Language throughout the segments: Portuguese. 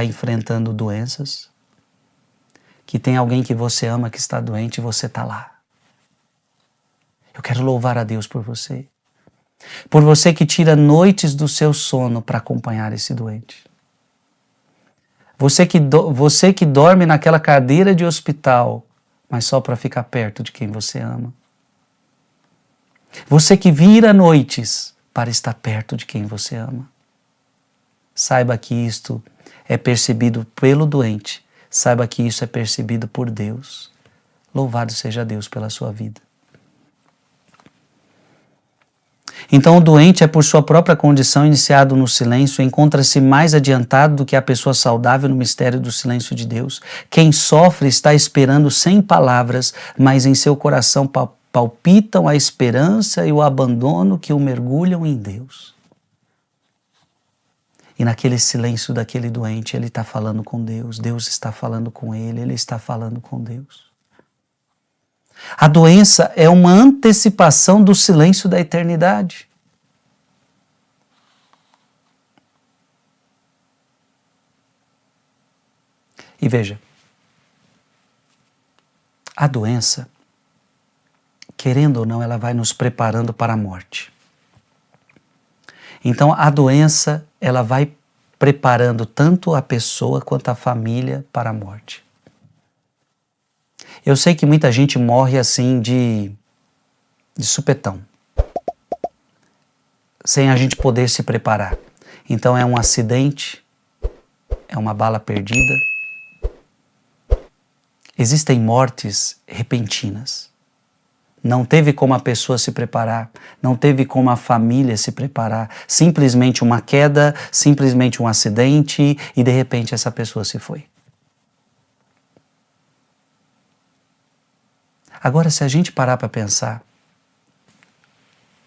enfrentando doenças, que tem alguém que você ama que está doente e você está lá. Eu quero louvar a Deus por você. Por você que tira noites do seu sono para acompanhar esse doente. Você que dorme naquela cadeira de hospital, mas só para ficar perto de quem você ama. Você que vira noites para estar perto de quem você ama. Saiba que isto é percebido pelo doente. Saiba que isso é percebido por Deus. Louvado seja Deus pela sua vida. Então o doente é por sua própria condição iniciado no silêncio, encontra-se mais adiantado do que a pessoa saudável no mistério do silêncio de Deus. Quem sofre está esperando sem palavras, mas em seu coração palpitam a esperança e o abandono que o mergulham em Deus. E naquele silêncio daquele doente, ele está falando com Deus, Deus está falando com ele está falando com Deus. A doença é uma antecipação do silêncio da eternidade. E veja, a doença, querendo ou não, ela vai nos preparando para a morte. Então a doença, ela vai preparando tanto a pessoa quanto a família para a morte. Eu sei que muita gente morre assim de supetão, sem a gente poder se preparar. Então é um acidente, é uma bala perdida. Existem mortes repentinas. Não teve como a pessoa se preparar, não teve como a família se preparar. Simplesmente uma queda, simplesmente um acidente e de repente essa pessoa se foi. Agora, se a gente parar para pensar,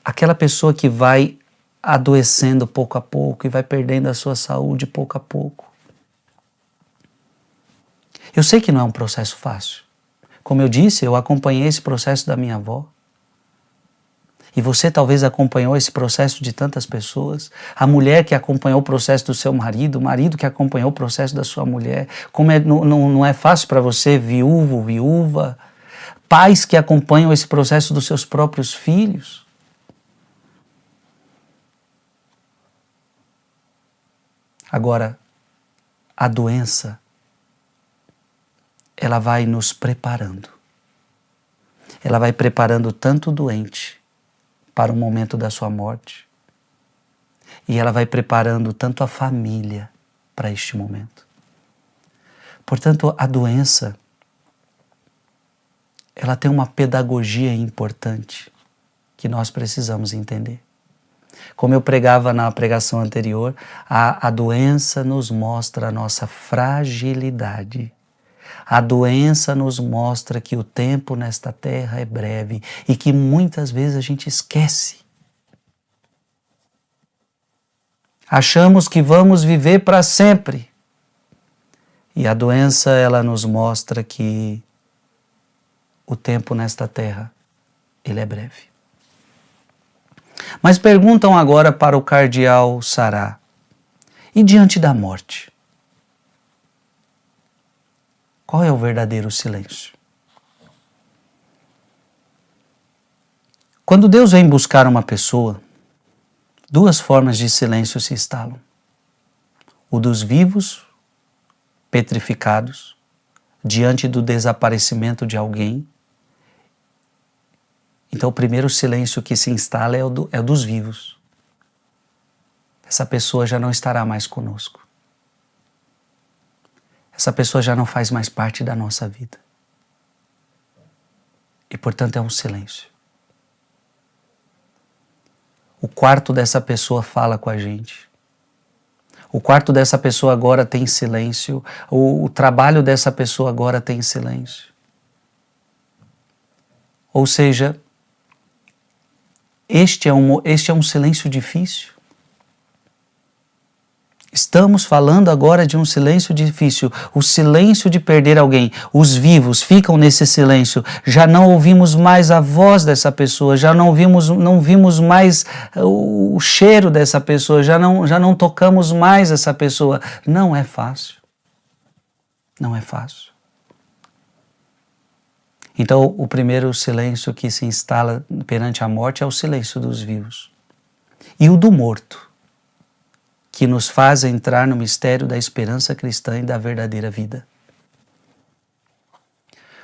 aquela pessoa que vai adoecendo pouco a pouco e vai perdendo a sua saúde pouco a pouco. Eu sei que não é um processo fácil. Como eu disse, eu acompanhei esse processo da minha avó. E você talvez acompanhou esse processo de tantas pessoas. A mulher que acompanhou o processo do seu marido, o marido que acompanhou o processo da sua mulher. Como não é fácil para você, viúvo, viúva. Pais que acompanham esse processo dos seus próprios filhos. Agora, a doença, ela vai nos preparando. Ela vai preparando tanto o doente para o momento da sua morte, e ela vai preparando tanto a família para este momento. Portanto, a doença, ela tem uma pedagogia importante que nós precisamos entender. Como eu pregava na pregação anterior, a doença nos mostra a nossa fragilidade. A doença nos mostra que o tempo nesta terra é breve e que muitas vezes a gente esquece. Achamos que vamos viver para sempre. E a doença, ela nos mostra que o tempo nesta terra, ele é breve. Mas perguntam agora para o cardeal Sará, e diante da morte? Qual é o verdadeiro silêncio? Quando Deus vem buscar uma pessoa, duas formas de silêncio se instalam. O dos vivos, petrificados, diante do desaparecimento de alguém. Então o primeiro silêncio que se instala é o dos vivos. Essa pessoa já não estará mais conosco. Essa pessoa já não faz mais parte da nossa vida. E, portanto, é um silêncio. O quarto dessa pessoa fala com a gente. O quarto dessa pessoa agora tem silêncio. O trabalho dessa pessoa agora tem silêncio. Ou seja, este é um silêncio difícil. Estamos falando agora de um silêncio difícil, o silêncio de perder alguém. Os vivos ficam nesse silêncio, já não ouvimos mais a voz dessa pessoa, já não vimos mais o cheiro dessa pessoa, já não tocamos mais essa pessoa. Não é fácil. Não é fácil. Então, o primeiro silêncio que se instala perante a morte é o silêncio dos vivos. E o do morto, que nos faz entrar no mistério da esperança cristã e da verdadeira vida.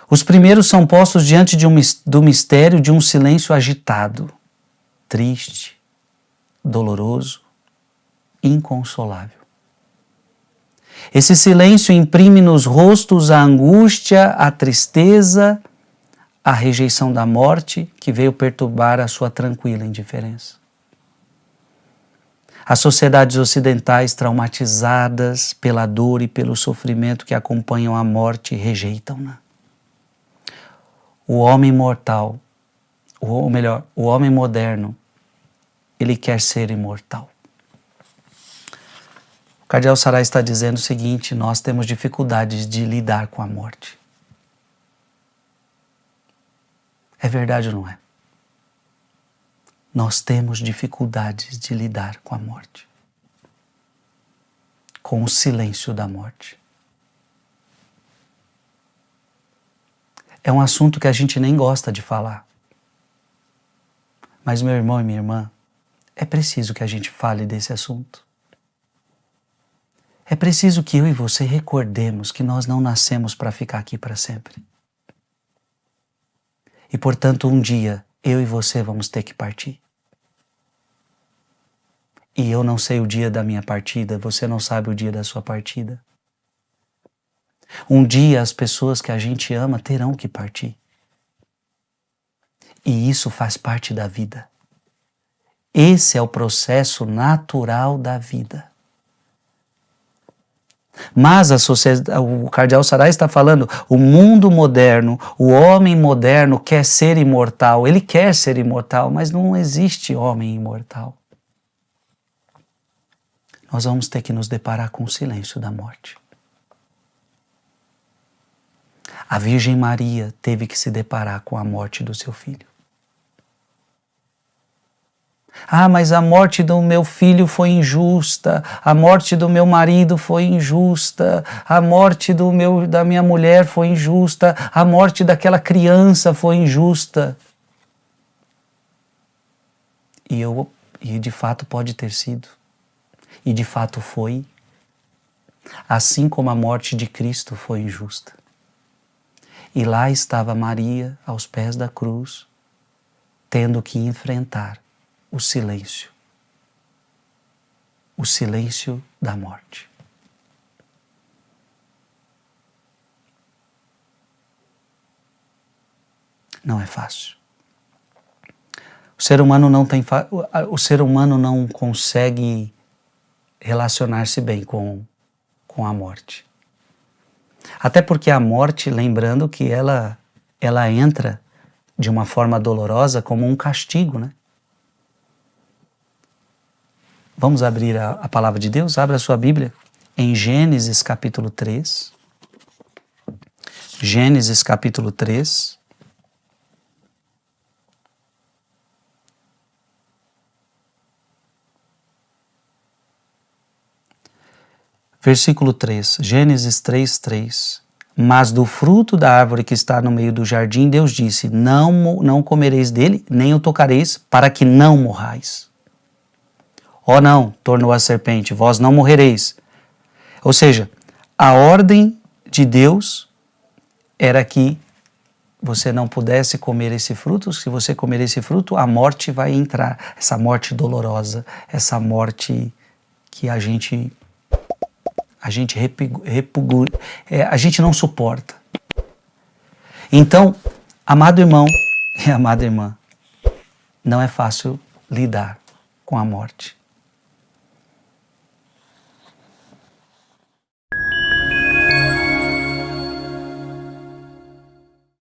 Os primeiros são postos diante do mistério de um silêncio agitado, triste, doloroso, inconsolável. Esse silêncio imprime nos rostos a angústia, a tristeza, a rejeição da morte que veio perturbar a sua tranquila indiferença. As sociedades ocidentais, traumatizadas pela dor e pelo sofrimento que acompanham a morte, rejeitam-na. O homem mortal, ou melhor, o homem moderno, ele quer ser imortal. O Cardeal Sará está dizendo o seguinte: nós temos dificuldades de lidar com a morte. É verdade ou não é? Nós temos dificuldades de lidar com a morte, com o silêncio da morte. É um assunto que a gente nem gosta de falar. Mas, meu irmão e minha irmã, é preciso que a gente fale desse assunto. É preciso que eu e você recordemos que nós não nascemos para ficar aqui para sempre. E, portanto, um dia eu e você vamos ter que partir. E eu não sei o dia da minha partida, você não sabe o dia da sua partida. Um dia as pessoas que a gente ama terão que partir. E isso faz parte da vida. Esse é o processo natural da vida. Mas o Cardeal Sará está falando, o mundo moderno, o homem moderno quer ser imortal. Ele quer ser imortal, mas não existe homem imortal. Nós vamos ter que nos deparar com o silêncio da morte. A Virgem Maria teve que se deparar com a morte do seu filho. Ah, mas a morte do meu filho foi injusta, a morte do meu marido foi injusta, a morte da minha mulher foi injusta, a morte daquela criança foi injusta. E de fato pode ter sido. E de fato foi. Assim como a morte de Cristo foi injusta. E lá estava Maria, aos pés da cruz, tendo que enfrentar o silêncio da morte. Não é fácil. O ser humano não consegue relacionar-se bem com a morte. Até porque a morte, lembrando que ela entra de uma forma dolorosa como um castigo, né? Vamos abrir a palavra de Deus? Abra a sua Bíblia em Gênesis capítulo 3. Gênesis capítulo 3. Versículo 3, Gênesis 3:3. Mas do fruto da árvore que está no meio do jardim, Deus disse, não comereis dele, nem o tocareis, para que não morrais. Ó não, tornou a serpente, vós não morrereis. Ou seja, a ordem de Deus era que você não pudesse comer esse fruto. Se você comer esse fruto, a morte vai entrar. Essa morte dolorosa, essa morte que a gente não suporta. Então, amado irmão e amada irmã, não é fácil lidar com a morte.